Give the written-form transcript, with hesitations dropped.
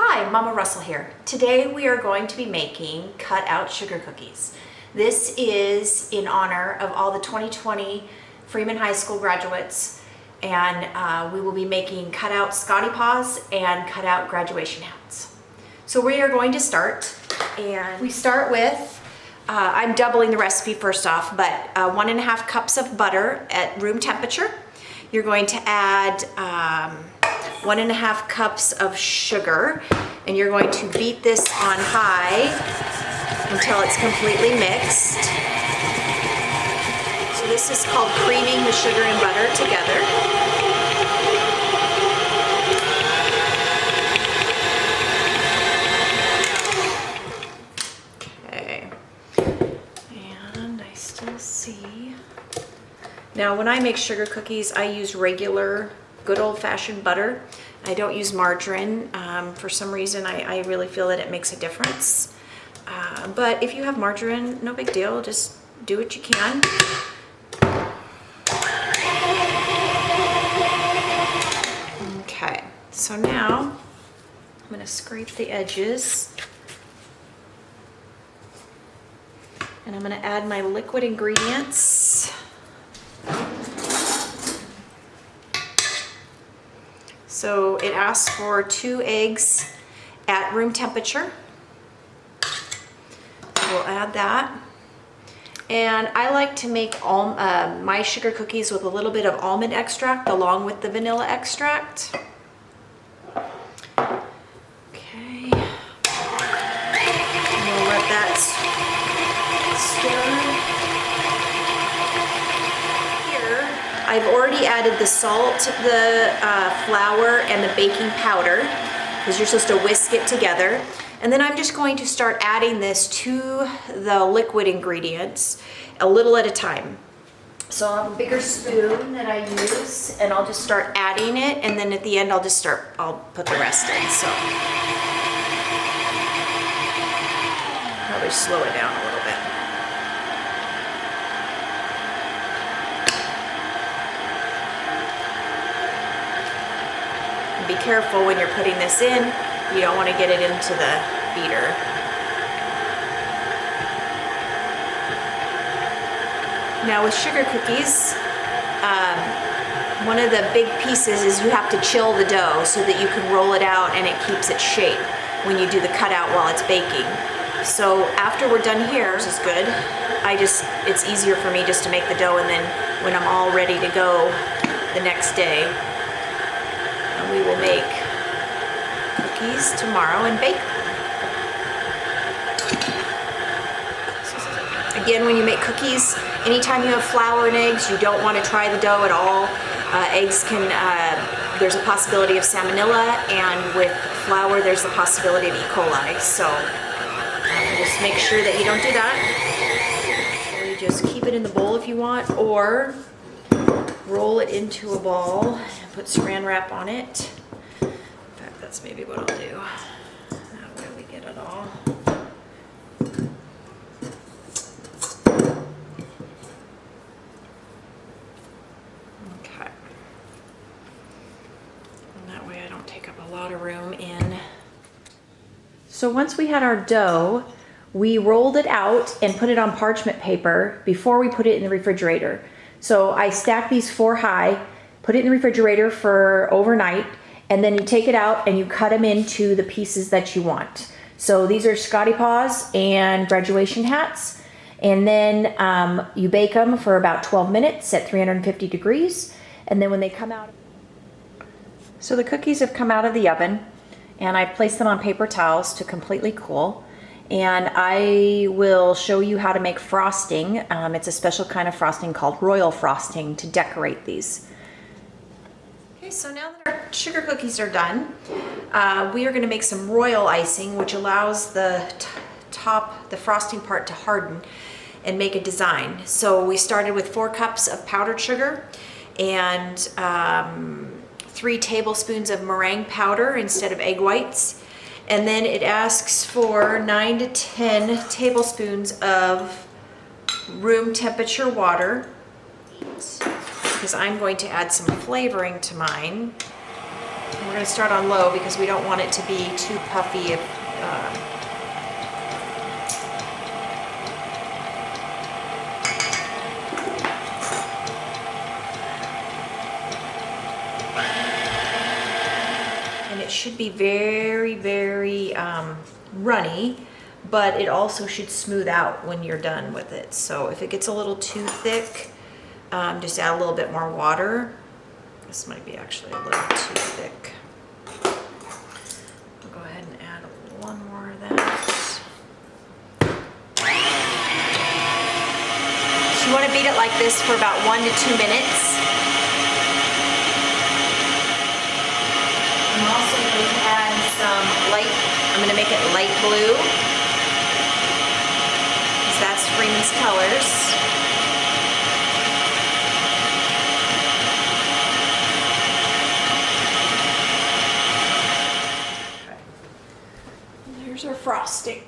Hi, Mama Russell here. Today we are going to be making cut out sugar cookies. This is in honor of all the 2020 Freeman High School graduates, and we will be making cut out Scottie Paws and cut out graduation hats. So we are going to start, and we start with, I'm doubling the recipe first off, but 1.5 cups of butter at room temperature. You're going to add 1.5 cups of sugar, and you're going to beat this on high until it's completely mixed. So this is called creaming the sugar and butter together. Okay, and I still see. Now when I make sugar cookies, I use regular good old-fashioned butter. I don't use margarine. For some reason, I really feel that it makes a difference. But if you have margarine, no big deal. Just do what you can. Okay, so now I'm going to scrape the edges. And I'm going to add my liquid ingredients. So it asks for 2 eggs at room temperature. We'll add that. And I like to make my sugar cookies with a little bit of almond extract along with the vanilla extract. Okay. And we'll let that stir. I've already added the salt, the flour, and the baking powder, because you're supposed to whisk it together. And then I'm just going to start adding this to the liquid ingredients a little at a time. So I'll have a bigger spoon that I use, and I'll just start adding it, and then at the end I'll put the rest in. So probably slow it down a little bit. Be careful when you're putting this in. You don't want to get it into the beater. Now with sugar cookies, one of the big pieces is you have to chill the dough so that you can roll it out and it keeps its shape when you do the cutout while it's baking. So after we're done here, this is good. It's easier for me just to make the dough, and then when I'm all ready to go the next day, we will make cookies tomorrow and bake them. Again, when you make cookies, anytime you have flour and eggs, you don't want to try the dough at all. Eggs can, there's a possibility of salmonella, and with flour, there's the possibility of E. coli. So just make sure that you don't do that. Or you just keep it in the bowl if you want, or roll it into a ball and put saran wrap on it. In fact, that's maybe what I'll do. That way we get it all. Okay. And that way I don't take up a lot of room in. So once we had our dough, we rolled it out and put it on parchment paper before we put it in the refrigerator. So I stack these 4 high, put it in the refrigerator for overnight, and then you take it out and you cut them into the pieces that you want. So these are Scottie Paws and graduation hats. And then you bake them for about 12 minutes at 350 degrees. And then when they come out, so the cookies have come out of the oven, and I placed them on paper towels to completely cool. And I will show you how to make frosting. It's a special kind of frosting called royal frosting to decorate these. Okay, so now that our sugar cookies are done, we are going to make some royal icing, which allows the the frosting part to harden and make a design. So we started with 4 cups of powdered sugar and 3 tablespoons of meringue powder instead of egg whites. And then it asks for 9 to 10 tablespoons of room temperature water, because I'm going to add some flavoring to mine. And we're going to start on low because we don't want it to be too puffy. And it should be very, very runny, but it also should smooth out when you're done with it. So if it gets a little too thick, just add a little bit more water. This might be actually a little too thick. I'll go ahead and add one more of that. So you want to beat it like this for about 1 to 2 minutes. I'm also going to add some light, I'm going to make it light blue, because that's Freeman's colors. Okay. And there's our frosting.